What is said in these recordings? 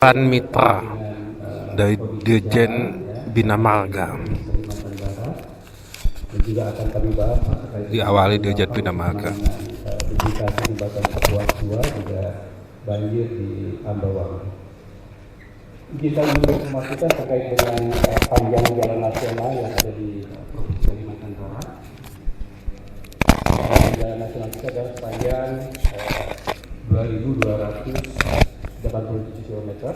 Pan Mitra dari Dirjen Bina Marga. Dan juga akan kami bahas Diawali Dirjen Bina Marga. Duplikasi jembatan Kapuas 2 juga banjir di Ambawang. Kita menginformasikan terkait dengan panjang jalan nasional yang ada di Kalimantan Barat. Jalan nasional kita adalah sepanjang 2.287 km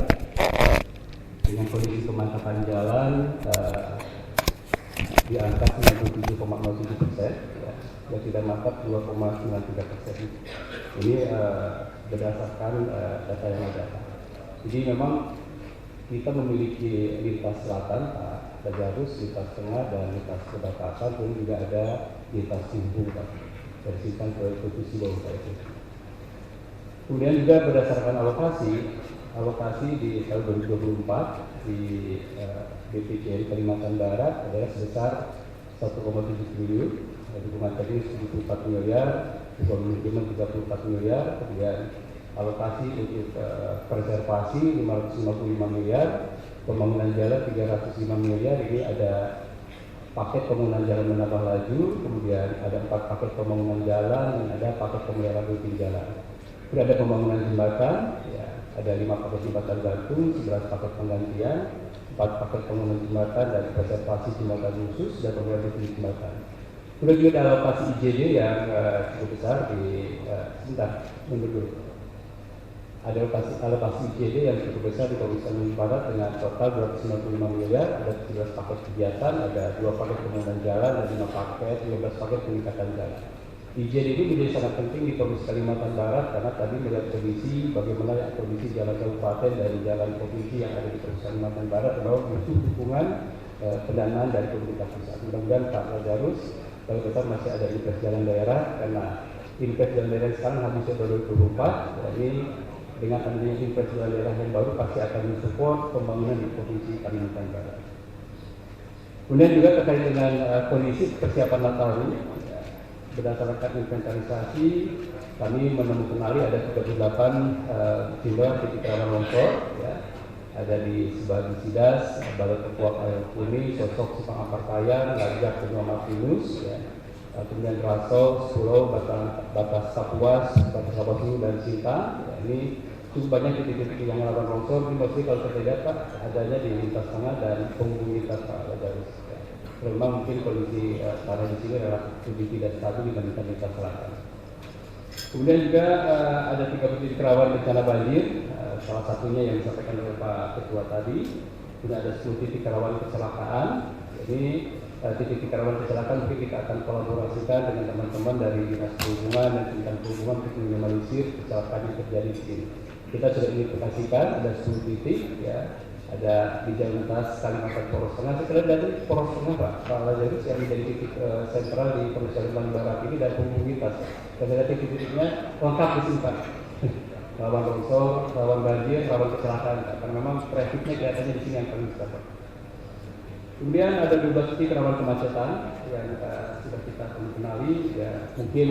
dengan kondisi kemantapan jalan di angka 97,07%, dan tidak mantap 2,93%. Ini berdasarkan data yang ada. Jadi memang kita memiliki lintas selatan, Tajarus, lintas tengah, dan lintas perbatasan, dan juga ada lintas Simpung, dari Simpang ke Kutusi Bawah itu. Kemudian juga berdasarkan alokasi di tahun 2024 di BPJD Kalimantan Barat adalah sebesar 1,7 triliun, dukungan teknis 74 miliar, dukungan manajemen 34 miliar, kemudian alokasi untuk preservasi 555 miliar, pembangunan jalan 305 miliar. Ini ada paket pembangunan jalan menambah laju, kemudian ada 4 paket pembangunan jalan, dan ada paket pemeliharaan rutin jalan. Kemudian ada pembangunan jembatan, ya, ada 5 paket jembatan gantung, 11 paket penggantian, 4 paket pembangunan jembatan dan preservasi jembatan khusus, dan pemeliharaan rutin jembatan. Kemudian juga ada alokasi IJD yang cukup besar di ada alokasi IJD yang cukup besar di Kabupaten Barat dengan total 295 miliar, ada 17 paket kegiatan, ada 2 paket pembangunan jalan, dan 15 paket peningkatan jalan. IJD ini menjadi sangat penting di Provinsi Kalimantan Barat karena tadi melihat kondisi bagaimana kondisi jalan kabupaten dan jalan provinsi yang ada di Provinsi Kalimantan Barat bahwa butuh dukungan pendanaan dari pemerintah pusat. Mudah-mudahan Pak Tajarus kalau besar masih ada invest jalan daerah, karena invest jalan daerah sekarang habisnya 2024, ini dengan adanya invest jalan daerah yang baru pasti akan mensupport pembangunan di Provinsi Kalimantan Barat. Kemudian juga terkait dengan kondisi persiapan Nataru, berdasarkan inventarisasi kami menemukan ada 38 titik rawan longsor, ya. Ada di Sebagai Sidas, Balai Tekuak Air Kuni, Sosok Simpang Apartayan, Lajak Benua Martinus, ya. Kemudian Rasos, Pulau, Batas Kapuas, Batas Kapuas dan Sintang. Ya, ini cukup banyak titik-titik yang rawan longsor. Ini mesti kalau kita lihat Pak, adanya di lintas tengah dan penghubung lintas Pak Tajarus. Ya. Memang mungkin kondisi tanah di sini relatif lebih tidak stabil dibandingkan lintas selatan. Kemudian juga ada 3 titik rawan bencana banjir, salah satunya yang disampaikan oleh Pak Ketua tadi. Kemudian ada 10 titik rawan kecelakaan. Jadi titik-titik rawan kecelakaan mungkin kita akan kolaborasikan dengan teman-teman dari Dinas Perhubungan dan Kementerian Perhubungan untuk meminimalisir kecelakaan yang terjadi di sini. Kita sudah identifikasikan ada 10 titik, ya. Ada di jalan lintas Kalimantan Poros Tengah. Sekarang dari Poros Tengah Pak Tajarus yang menjadi titik sentral di Provinsi Kalimantan Barat ini dan penghubung lintas. Dan ada titik-titiknya lengkap di sini Pak. Rawan longsor, rawan banjir, rawan kecelakaan, karena memang trafiknya kelihatannya di sini yang paling besar. Kemudian ada 12 titik rawan kemacetan yang sudah kita kenali, ya. Mungkin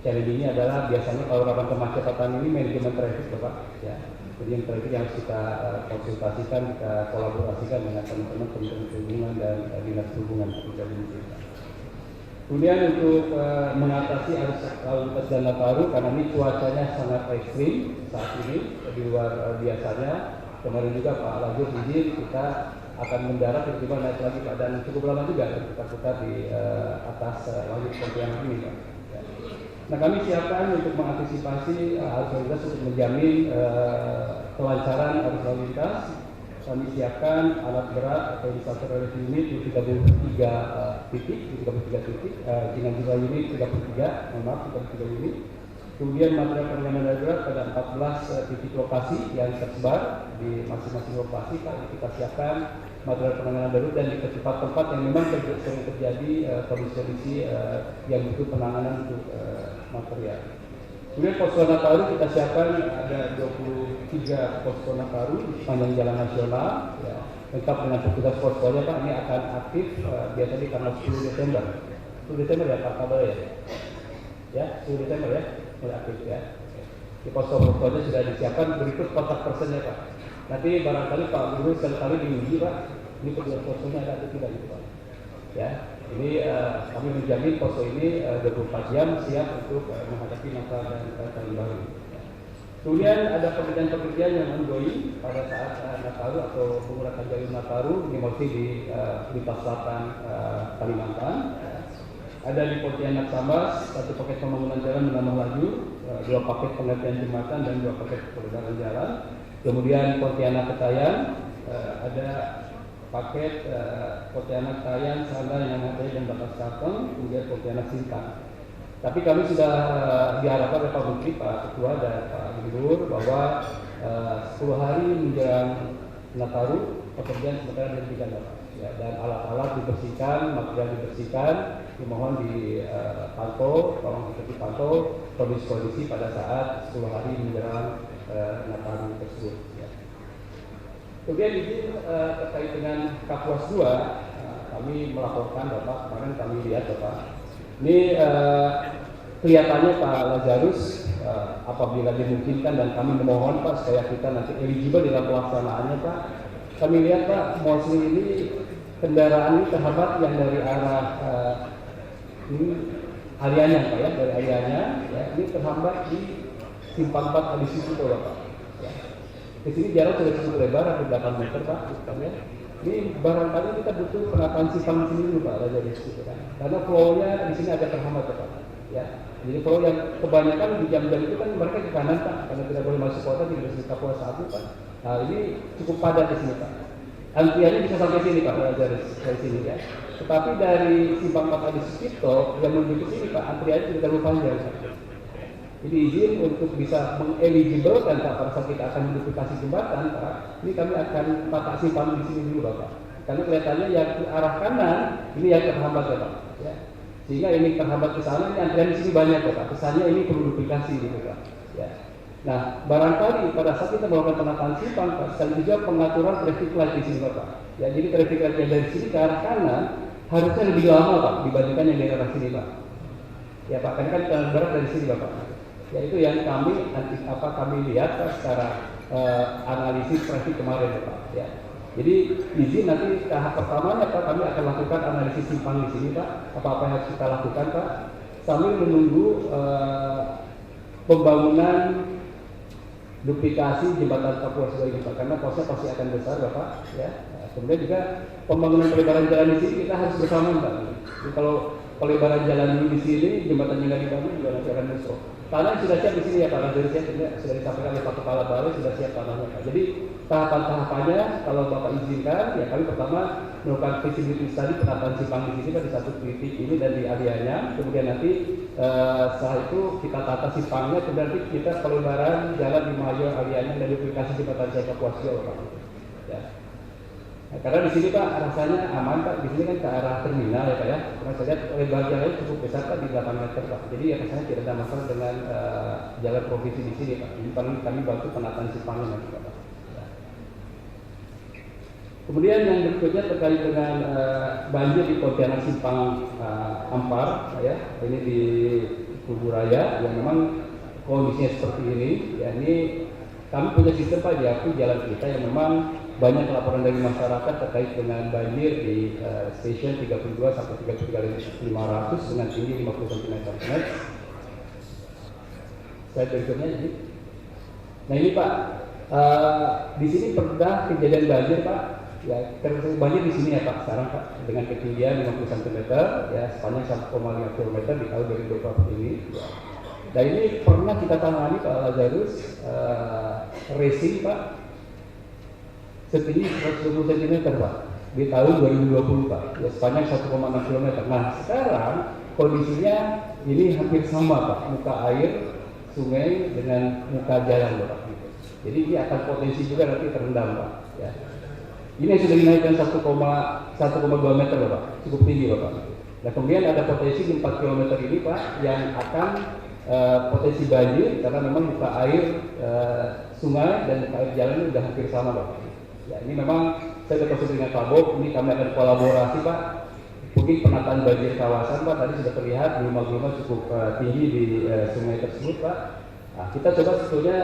challenge ini adalah biasanya kalau rawan kemacetan ini manajemen trafik Bapak, ya. Jadi yang trafik yang harus kita konsultasikan, kita kolaborasikan dengan teman-teman Kementerian Perhubungan dan Dinas Perhubungan. Kemudian untuk mengatasi arus lalu lintas dan Nataru, karena ini cuacanya sangat ekstrim saat ini di luar biasanya. Kemarin juga Pak Lajur izin kita akan mendarat tiba-tiba naik lagi Pak, dan cukup lama juga kita putar di atas langit seperti yang ini Pak. Nah, kami siapkan untuk mengantisipasi arus lalu lintas untuk menjamin kelancaran arus lalu lintas. Kami siapkan alat berat atau disaster relief unit di 33 titik, dengan jumlah unit 33 unit. Kemudian material penanganan darurat pada 14 titik lokasi yang tersebar di masing-masing lokasi. Kita siapkan material penanganan darurat dan di tempat-tempat yang memang sering terjadi kondisi yang butuh penanganan untuk material. Kemudian posko Nataru kita siapkan ada 23 posko Nataru di sepanjang jalan nasional, ya. Lengkap dengan petugas poskonya Pak. Ini akan aktif biasanya di tanggal 10 Desember. 10 Desember ya Pak kabar ya? Ya, 10 Desember ya, mulai aktif ya. Di posko-poskonya sudah disiapkan, berikut kontak personnya Pak. Nanti barangkali Pak Guru sekali diuji Pak, ini kedua poskonya ada atau tidak gitu Pak. Ya, ini kami menjamin posko ini 24 jam siap untuk menghadapi Natal dan Tahun Baru. Kemudian ada pekerjaan-pekerjaan yang ongoing pada saat Nataru atau menggunakan jalur Nataru, ini masih di lintas selatan Kalimantan. Ada di Pontianak Sambas, 1 paket pembangunan jalan menambah laju, 2 paket pengerjaan jembatan dan 2 paket perbaikan jalan. Kemudian Pontianak Ketayan, ada paket Pontianak Tayan, Sana yang ada dan Batas Karteng, kemudian Pontianak Sintang. Tapi kami sudah diharapkan oleh Pak Menteri, Pak Ketua dan Pak Gubernur bahwa 10 hari menjelang Nataru pekerjaan sementara dihentikan ya, dan alat-alat dibersihkan, material dibersihkan, dimohon dipantau, tolong dipantau kondisi pada saat 10 hari menjelang Nataru tersebut. Ya. Kemudian izin terkait dengan Kapuas 2, kami melaporkan Bapak, kemarin kami lihat Bapak. Ini kelihatannya Pak Lazarus apabila dimungkinkan dan kami memohon Pak supaya kita nanti eligible dalam pelaksanaannya Pak. Kami lihat Pak, mostly ini kendaraan ini terhambat yang dari arah ini Alianya Pak ya, dari Alianya ya, ini terhambat di Simpang 4 di situ Pak. Ya. Di sini jarak sudah cukup lebar, hampir 8 meter Pak, ya. Ini barangkali kita butuh penataan simpang di sini dulu Pak, dari situ kan. Karena flow-nya di sini agak terhambat Pak. Ya, jadi flow yang kebanyakan di jam-jam itu kan mereka ke kanan Pak, karena tidak boleh masuk kota di Kapuas 1 Pak. Nah ini cukup padat di sini Pak. Antriannya bisa sampai sini Pak, dari sini ya. Tetapi dari simpang 4 di Sukito yang menuju ke sini Pak, antriannya tidak terlalu panjang Pak. Jadi izin untuk bisa mengeligiblekan Pak pada saat kita akan modifikasi jembatan Pak, ini kami akan tata simpang di sini dulu Bapak. Karena kelihatannya yang ke arah kanan ini yang terhambat ya Pak. Ya. Sehingga ini terhambat ke sana, ini antrian di sini banyak Bapak. Kesannya ini perlu duplikasi gitu Pak. Ya. Nah, barangkali pada saat kita melakukan penataan simpang Pak, sekali juga pengaturan traffic light di sini Bapak. Ya, jadi traffic light yang dari sini ke arah kanan harusnya lebih lama Pak dibandingkan yang dari arah sini Pak. Ya Pak, karena kan jalan barat dari sini Bapak. Ya itu yang kami lihat Pak, secara analisis traffic kemarin Pak. Ya. Jadi izin nanti tahap pertamanya Pak, kami akan lakukan analisis simpang di sini Pak. Apa-apa yang harus kita lakukan Pak, sambil menunggu pembangunan duplikasi jembatan Kapuas 2 ini Pak, karena kosnya pasti akan besar Bapak. Ya. Kemudian juga pembangunan pelebaran jalan di sini kita harus bersama Pak. Jadi kalau pelebaran jalan dulu di sini, jembatannya nggak dibangun juga nanti akan besok. Tanah sudah siap di sini ya Pak, dari siap sudah disampaikan oleh Pak Kepala Balai, sudah siap tanahnya Pak. Jadi tahapan-tahapannya kalau Bapak izinkan, ya kami pertama melakukan visibility study penataan simpang di sini Pak, di satu titik ini dan di areanya. Kemudian nanti setelah itu kita tata simpangnya, kemudian nanti kita pelebaran jalan di Mayo areanya dan duplikasi jembatan Jaya Kapuas Jawa Pak. Ya. Nah, karena di sini Pak rasanya aman Pak, di sini kan ke arah terminal ya Pak ya. Karena saya lihat lebar jalan cukup besar Pak, di 8 meter Pak. Jadi ya rasanya tidak ada masalah dengan jalan provinsi di sini Pak. Ini paling kami bantu penataan simpangnya nanti Pak. Ya. Kemudian yang berikutnya terkait dengan banjir di Pontianak Simpang Ampar ya. Ini di Kubu Raya yang memang kondisinya seperti ini. Ya ini kami punya sistem Pak, diakui jalan kita yang memang banyak laporan dari masyarakat terkait dengan banjir di stasiun 32 sampai 33.500 dengan tinggi 50 cm. Slide berikutnya ini. Nah ini Pak, di sini pernah kejadian banjir Pak. Ya, banjir di sini ya Pak sekarang Pak dengan ketinggian 50 cm ya sepanjang 1,5 km di tahun 2020 ini. Ya. Dan ini pernah kita tangani Pak Lazarus racing Pak. Setinggi 120 cm Pak di tahun 2020 Pak, ya sepanjang 1,6 km. Nah sekarang kondisinya ini hampir sama Pak, muka air sungai dengan muka jalan Pak. Jadi ini akan potensi juga nanti terendam Pak. Ya. Ini sudah dinaikkan 1,2 meter Pak, cukup tinggi Pak. Nah kemudian ada potensi di 4 km ini Pak yang akan potensi banjir karena memang muka air sungai dan muka air jalan ini sudah hampir sama Pak. Ya, ini memang saya berkonsep dengan Pak Bob, ini kami akan kolaborasi Pak. Mungkin penataan banjir kawasan Pak, tadi sudah terlihat gelombang-gelombang cukup tinggi di sungai tersebut Pak. Nah, kita coba sebetulnya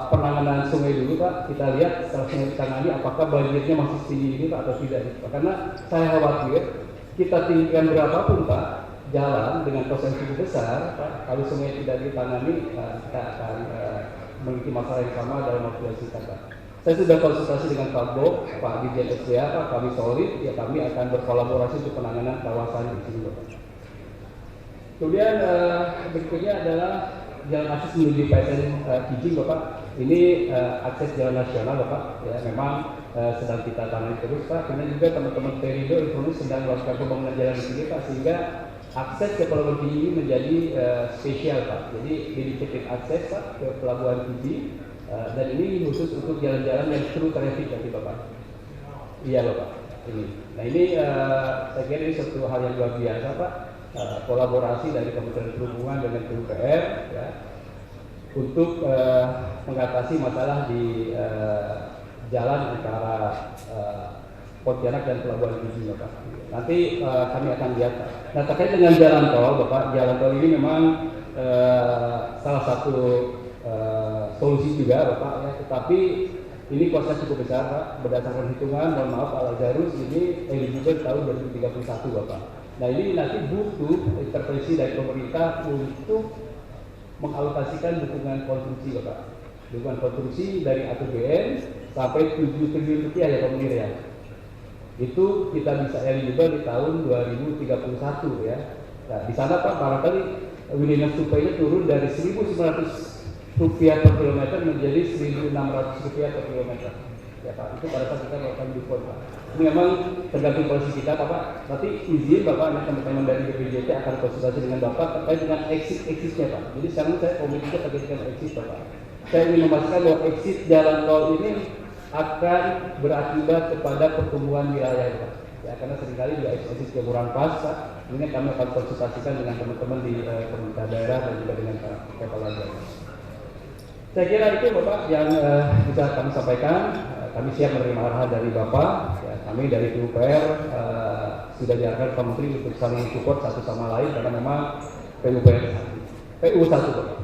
penanganan sungai dulu Pak, kita lihat setelah sungai ditangani apakah banjirnya masih setinggi ini Pak atau tidak. Karena saya khawatir kita tinggikan berapapun Pak jalan dengan proses cukup besar Pak, kalau sungai tidak ditangani kita akan memiliki masalah yang sama dalam waktu yang singkat Pak. Saya sudah konsultasi dengan Pak Bob, Pak Dirjen SDA, Pak, kami solid, ya kami akan berkolaborasi untuk penanganan kawasan di sini Bapak. Kemudian berikutnya adalah jalan akses menuju PSN Kijing Bapak. Ini akses jalan nasional Bapak, ya memang sedang kita tangani terus Pak. Kemudian juga teman-teman Perindo Informis sedang melakukan pembangunan jalan di sini Pak, sehingga akses ke Pelabuhan Kijing ini menjadi spesial Pak. Jadi dedicated akses Pak ke Pelabuhan Kijing. Dan ini khusus untuk jalan-jalan yang true traffic nanti Bapak. Iya Bapak. Ini. Nah ini saya kira ini suatu hal yang luar biasa Pak. Kolaborasi dari Kementerian Perhubungan dengan PUPR ya, untuk mengatasi masalah di jalan antara Pontianak dan Pelabuhan Kijing Bapak. Nanti kami akan lihat. Nah terkait dengan jalan tol Bapak, jalan tol ini memang salah satu solusi juga Bapak ya, tetapi ini kosnya cukup besar Pak, berdasarkan hitungan, mohon maaf Pak Lazarus ini eligible tahun 2031 Bapak. Nah ini nanti butuh intervensi dari pemerintah untuk mengalokasikan dukungan konstruksi Bapak. Dukungan konstruksi dari APBN sampai 7 triliun rupiah ya Pak Munir ya. Itu kita bisa eligible di tahun 2031 ya. Nah di sana Pak barangkali willingness to pay-nya turun dari 1.900 rupiah per kilometer menjadi 1.600 rupiah per kilometer. Ya Pak, itu pada saat kita melakukan diskon Pak. Ini memang tergantung polisi kita Pak. Nanti izin Bapak, nanti teman-teman dari BPJT akan konsultasi dengan Bapak terkait dengan exit-exitnya Pak. Jadi sekarang saya komit juga terkait dengan exit Bapak. Saya ingin memastikan bahwa exit jalan tol ini akan berakibat kepada pertumbuhan wilayah Pak. Ya, karena seringkali juga exit yang kurang pas Pak. Ini kami akan konsultasikan dengan teman-teman di pemerintah daerah dan juga dengan kepala daerah. Saya kira itu Bapak yang bisa kami sampaikan. Kami siap menerima arahan dari Bapak. Ya, kami dari PUPR sudah diarahkan Pak Menteri untuk saling support satu sama lain karena memang PUPR PU 1 Bapak.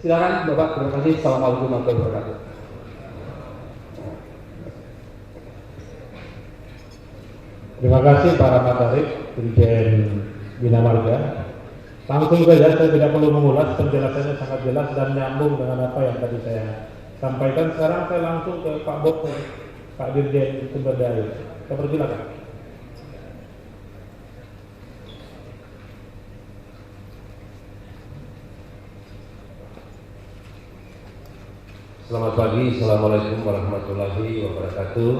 Silakan Bapak. Terima kasih. Assalamualaikum warahmatullahi wabarakatuh. Terima kasih Pak Rahmat Arif, Dirjen Bina Marga. Langsung saja, saya tidak perlu mengulas, penjelasannya sangat jelas dan nyambung dengan apa yang tadi saya sampaikan. Sekarang saya langsung ke Pak Bob, Pak Dirjen Sumber Daya Air. Saya persilakan. Selamat pagi, Assalamualaikum warahmatullahi wabarakatuh.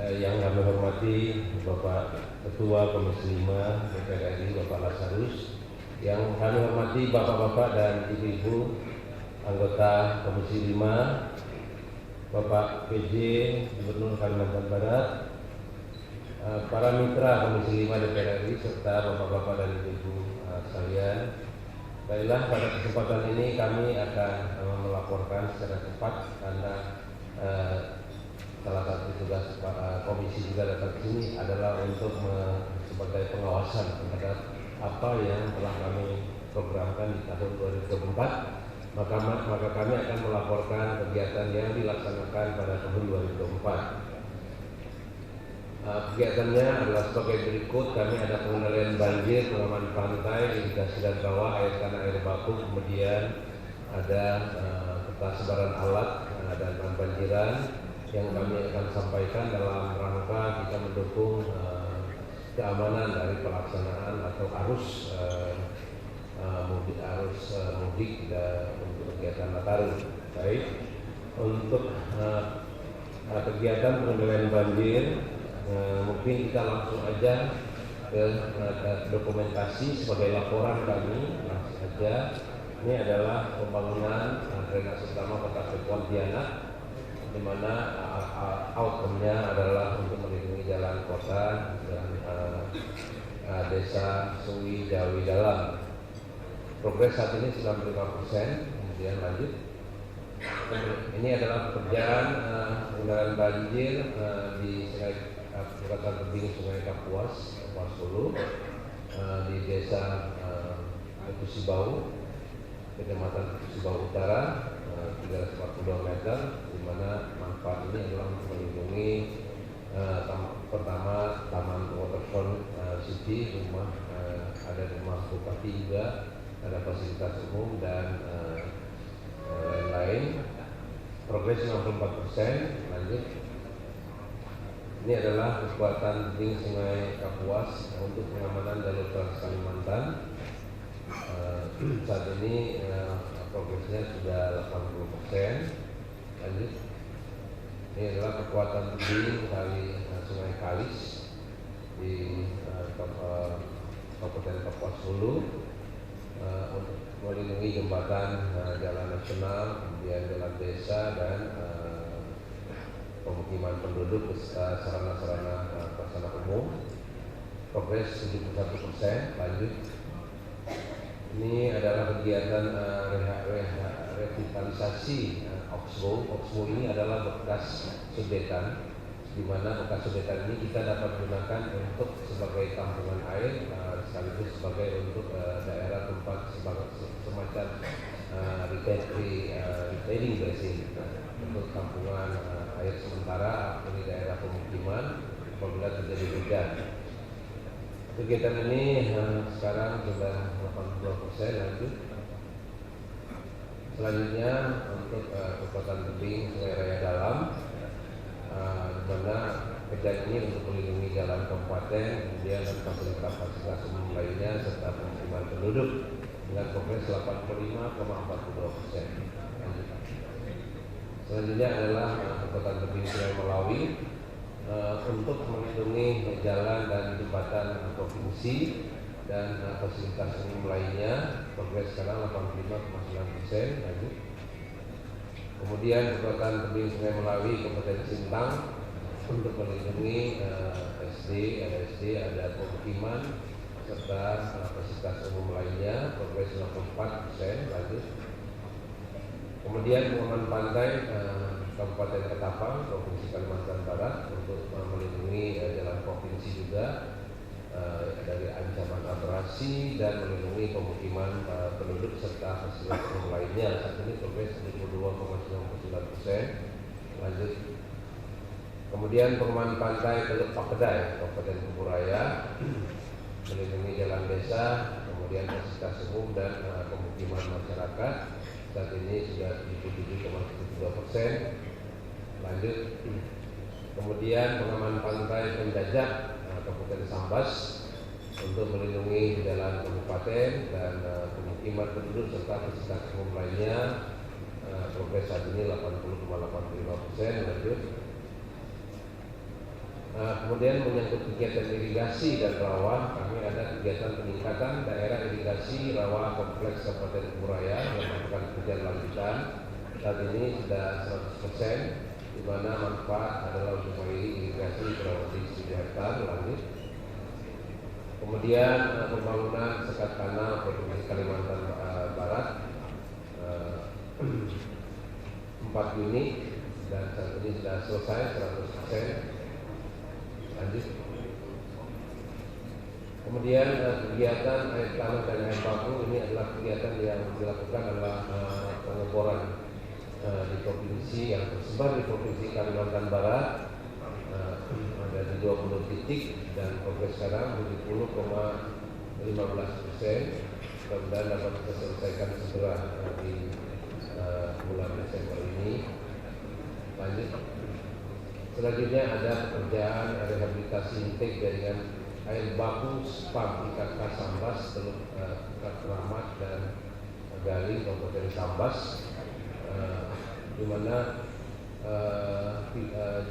Yang kami hormati Bapak Ketua Komisi 5 DPR RI Bapak Lazarus, yang kami hormati Bapak-bapak dan Ibu-ibu anggota Komisi 5, Bapak PJ Gubernur Kalimantan Barat, para mitra Komisi 5 DPR RI serta Bapak-bapak dan Ibu-ibu sekalian. Baiklah, pada kesempatan ini kami akan melaporkan secara cepat karena salah satu tugas komisi juga datang ke sini adalah untuk sebagai pengawasan terhadap apa yang telah kami programkan di tahun 2024. Maka kami akan melaporkan kegiatan yang dilaksanakan pada tahun 2024. Kegiatannya adalah sebagai berikut. Kami ada pengendalian banjir, pengaman pantai, irigasi dan bawah, air tanah, air baku, kemudian ada peta sebaran alat dan banjiran yang kami akan sampaikan dalam rangka kita mendukung keamanan dari pelaksanaan atau arus mudik untuk kegiatan Nataru. Baik, untuk kegiatan pengendalian banjir mungkin kita langsung aja ke dokumentasi sebagai laporan kami langsung saja. Ini adalah pembangunan drainase utama Kota Pontianak, di mana outcome-nya adalah untuk melindungi jalan kota dan desa Suwi Jawi Dalam. Progres saat ini 95%, kemudian lanjut. Ini adalah pekerjaan pengendalian banjir di Sungai Jembatan Tebing Sungai Kapuas, Kapuas Hulu, di desa Kusibau. Kecamatan Subang Utara 342 meter, di mana manfaat ini adalah untuk melindungi pertama Taman Waterfront City, rumah ada rumah bupati juga, ada fasilitas umum dan lain-lain. Progres 64%. Lanjut. Ini adalah kekuatan tebing Sungai Kapuas untuk pengamanan jalur Trans Kalimantan. Saat ini progresnya sudah 80%. Lanjut. Ini adalah kekuatan tebing kali Sungai Kalis di Kabupaten Kapuas Hulu untuk melindungi jembatan jalan nasional, kemudian jalan desa dan pemukiman penduduk sarana-sarana prasarana umum. Progres 71%. Lanjut. Ini adalah kegiatan revitalisasi Oxbow. Oxbow ini adalah bekas sodetan, di mana bekas sodetan ini kita dapat gunakan untuk sebagai tampungan air, sekaligus sebagai untuk daerah tempat semacam retaining basin untuk tampungan air sementara di daerah pemukiman apabila terjadi hujan. Kegiatan ini sekarang sudah 82%. Lanjut. Selanjutnya untuk kekuatan tebing Sungai Raya Dalam, di mana kegiatan ini untuk melindungi jalan kabupaten, kemudian dan fasilitas umum lainnya serta pemukiman penduduk dengan progres 85,42%. Selanjutnya adalah kekuatan tebing Sungai Melawi untuk melindungi jalan dan jembatan provinsi dan fasilitas umum lainnya. Progres sekarang 85,9%. Lanjut. Kemudian kekuatan tebing Sungai Melawi Kabupaten Sintang untuk melindungi SD, ada pemukiman serta fasilitas umum lainnya. Progres 64%. Lanjut. Kemudian pengaman pantai Kabupaten Ketapang, Provinsi Kalimantan Barat untuk melindungi jalan provinsi juga dari ancaman abrasi dan melindungi pemukiman penduduk serta fasilitas umum lainnya. Saat ini progres 72,99%. Lanjut. Kemudian pengaman pantai Teluk Pakedai, Kabupaten Kuburaya, melindungi jalan desa, kemudian fasilitas umum dan pemukiman masyarakat. Saat ini sudah 77,72%. Lanjut. Kemudian pengaman pantai Penjajak Kabupaten Sambas untuk melindungi jalan kabupaten dan pemukiman penduduk serta fasilitas umum lainnya. Progres saat ini 80,85%. Lanjut. Kemudian menyangkut kegiatan irigasi dan rawa, kami ada kegiatan peningkatan daerah irigasi rawa kompleks Kabupaten Kuburaya yang melakukan kerjaan lanjutan. Saat ini sudah 100%, di mana manfaat adalah untuk mengiringi irigasi kurang lebih 1.000 hektar. Lanjut. Kemudian pembangunan sekat kanal Provinsi Kalimantan Barat 4 unit dan saat ini sudah selesai 100%. Lanjut. Kemudian kegiatan air tanah dan air baku ini adalah kegiatan yang dilakukan adalah pengeboran di provinsi yang tersebar di Provinsi Kalimantan Barat, ada di 20 titik dan progres sekarang 70,15%. Mudah-mudahan dapat diselesaikan segera di bulan Desember ini. Lanjut. Selanjutnya ada pekerjaan rehabilitasi intake jaringan air baku spam IKK Sambas, Teluk Keramat dan Gali Kabupaten Sambas, di mana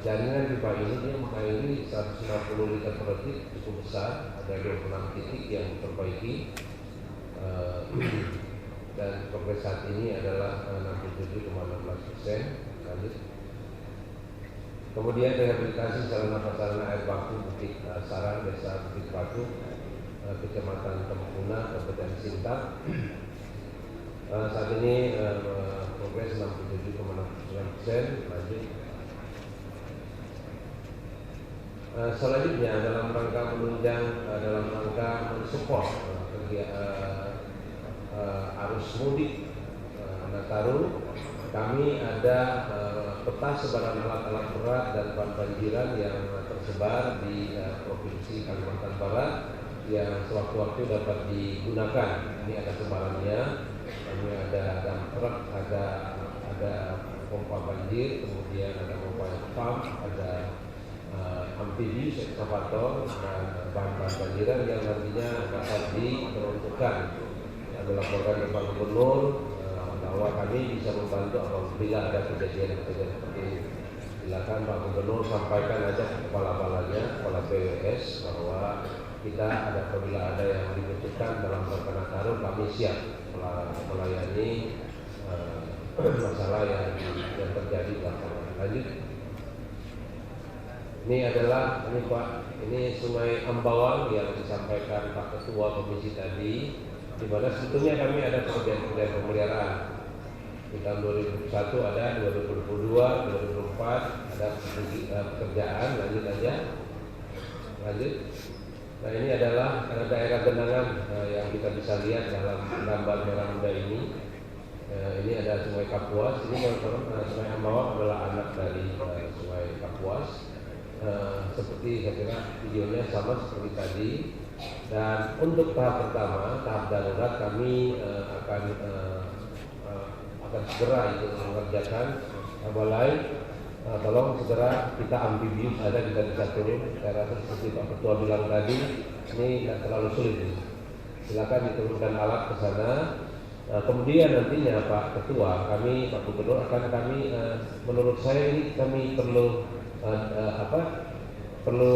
jaringan pipa ini dia mengairi 150 liter per detik, cukup besar. Ada 26 titik yang diperbaiki dan progres saat ini adalah 67,16%. Lanjut. Kemudian rehabilitasi sarana-prasarana air baku Bukit Sarang, Desa Bukit Batu, Kecamatan Tempuna, Kabupaten Sintang. Saat ini progres 67,69%. Lanjut. Selanjutnya dalam rangka menunjang, dalam rangka mensupport arus mudik Nataru. Kami ada peta sebaran alat-alat berat dan banjiran yang tersebar di Provinsi Kalimantan Barat yang sewaktu-waktu dapat digunakan. Ini ada sebarannya. Kami ada dump truck, ada pompa banjir, kemudian ada mobile pump, ada amphibious excavator dan bahan-bahan banjiran yang nantinya dapat diperuntukkan. Dilaporkan ke Pak Gubernur bahwa kami bisa membantu apabila ada kejadian seperti ini. Silakan Pak Gubernur sampaikan aja ke kepala-kepalanya, kepala PWS bahwa kita apabila ada yang dibutuhkan dalam rangka Nataru, kami siap melayani masalah yang terjadi belakangan. Lanjut. Ini adalah Pak, ini Sungai Ambawang yang disampaikan Pak Ketua Komisi tadi, di mana sebetulnya kami ada pekerjaan pemeliharaan. Di tahun 2001 ada, 2022, 2024 ada pekerjaan. Lanjut aja. Lanjut. Nah, ini adalah daerah genangan yang kita bisa lihat dalam gambar merah muda ini. Ini ada Sungai Kapuas. Ini Sungai Ambawang adalah anak dari Sungai Kapuas. Seperti saya kira videonya sama seperti tadi. Dan untuk tahap pertama, tahap darurat, kami akan segera itu mengerjakan balai. Tolong segera kita amphibious ada, kita bisa turun. Saya rasa seperti Pak Ketua bilang tadi, ini tidak terlalu sulit. Silakan diturunkan alat ke sana. Kemudian nantinya Pak Ketua, Pak Gubernur akan menurut saya ini kami perlu perlu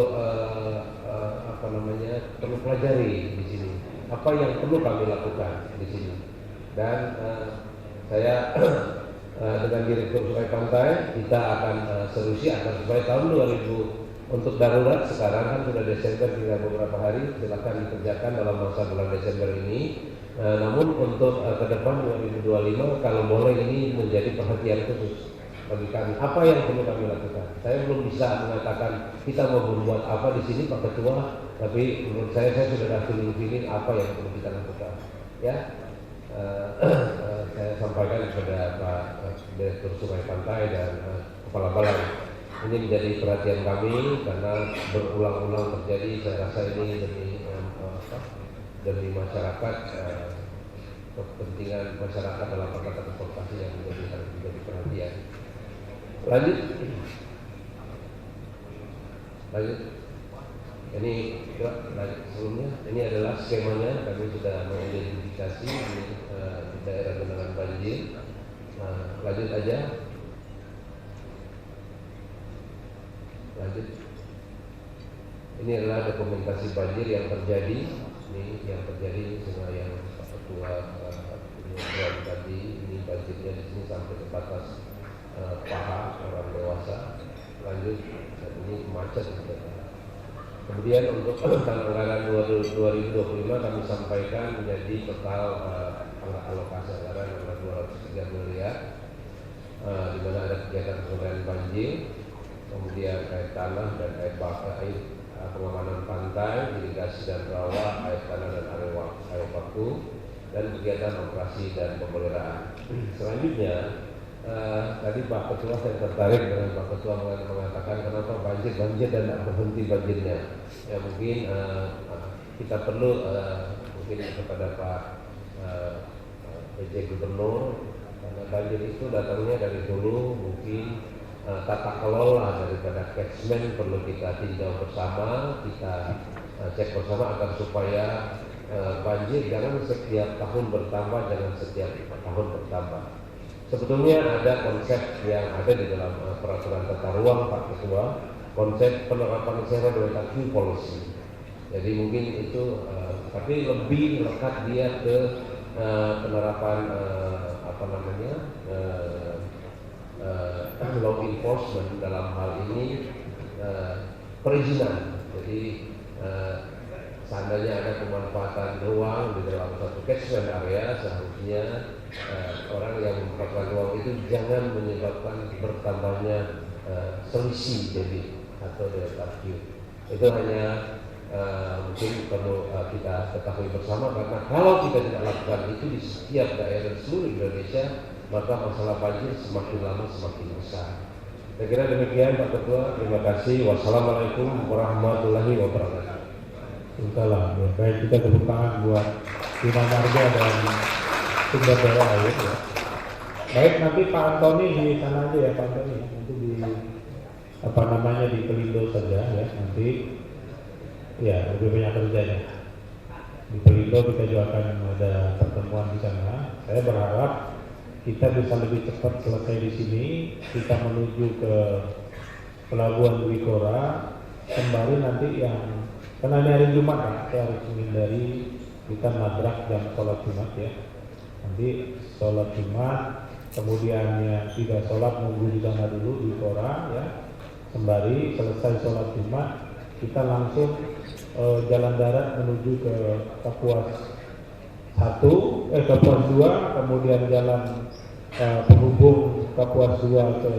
pelajari di sini. Apa yang perlu kami lakukan di sini. Dan saya dengan Direktur Sungai Pantai kita akan solusi akan supaya tahun 2000 untuk darurat sekarang kan sudah Desember, tinggal beberapa hari, silakan dikerjakan dalam masa bulan Desember ini. Namun untuk ke depan 2025 kalau boleh ini menjadi perhatian khusus bagi kami. Apa yang perlu kami lakukan? Saya belum bisa mengatakan kita mau berbuat apa di sini Pak Ketua, tapi menurut saya sudah feeling apa yang perlu kita lakukan. Ya, saya sampaikan kepada Pak Direktur Sungai Pantai dan Kepala Balai. Ini menjadi perhatian kami karena berulang-ulang terjadi. Saya rasa ini demi masyarakat, kepentingan masyarakat dalam rangka transportasi yang menjadi perhatian. Lanjut. Ini sebelumnya ini adalah skemanya. Kami sudah mengidentifikasi di daerah genangan banjir. Lanjut aja. Lanjut. Ini adalah dokumentasi banjir yang terjadi. Ini yang terjadi semua yang Pak Ketua tadi. Ini banjirnya di sini sampai ke batas paha orang dewasa. Lanjut. Dan ini macet. Kemudian untuk anggaran 2025 kami sampaikan menjadi total alokasi anggaran 203 miliar, di mana ada kegiatan pengendalian banjir, kemudian air tanah dan air pengamanan pantai, irigasi dan rawa, air tanah dan air baku, dan kegiatan operasi dan pemeliharaan. Selanjutnya tadi Pak Ketua, saya tertarik dengan Pak Ketua mengatakan kenapa banjir dan tidak berhenti banjirnya. Ya mungkin kita perlu mungkin kepada Pak PJ Gubernur, karena banjir itu datangnya dari dulu, mungkin tata kelola daripada catchment perlu kita tinjau bersama, kita cek bersama agar supaya banjir jangan setiap tahun bertambah, jangan setiap tahun bertambah. Sebetulnya ada konsep yang ada di dalam peraturan tata ruang Pak Ketua, konsep penerapan zero delta Q policy. Jadi mungkin itu, tapi lebih lekat dia ke penerapan law enforcement dalam hal ini perizinan. Jadi seandainya ada pemanfaatan ruang di dalam satu catchment area, seharusnya orang yang memanfaatkan ruang itu jangan menyebabkan bertambahnya selisih debit atau delta Q. Itu hanya mungkin perlu kita ketahui bersama, karena kalau kita tidak lakukan itu di setiap daerah seluruh Indonesia, maka masalah banjir semakin lama semakin besar. Saya kira demikian Pak Ketua. Terima kasih. Wassalamualaikum warahmatullahi wabarakatuh. Salam. Ya, baik, kita tepuk tangan buat Bina Marga dan sumber daya air. Ya. Baik, nanti Pak Antoni di sana aja ya Pak Antoni. Nanti di apa namanya di Pelindo saja ya. Nanti ya lebih banyak kerjanya. Di Pelindo kita juga akan ada pertemuan di sana. Saya berharap kita bisa lebih cepat selesai di sini. Kita menuju ke Pelabuhan Wikora, kembali nanti yang karena ini hari Jumat kan, kita harus menghindari kita nabrak jam sholat Jumat ya. Nanti sholat Jumat, kemudian yang tidak sholat nunggu di sana dulu di Wikora ya. Kembali selesai sholat Jumat, kita langsung jalan darat menuju ke Kapuas 1, Kapuas 2, kemudian jalan penghubung Kapuas 2 ke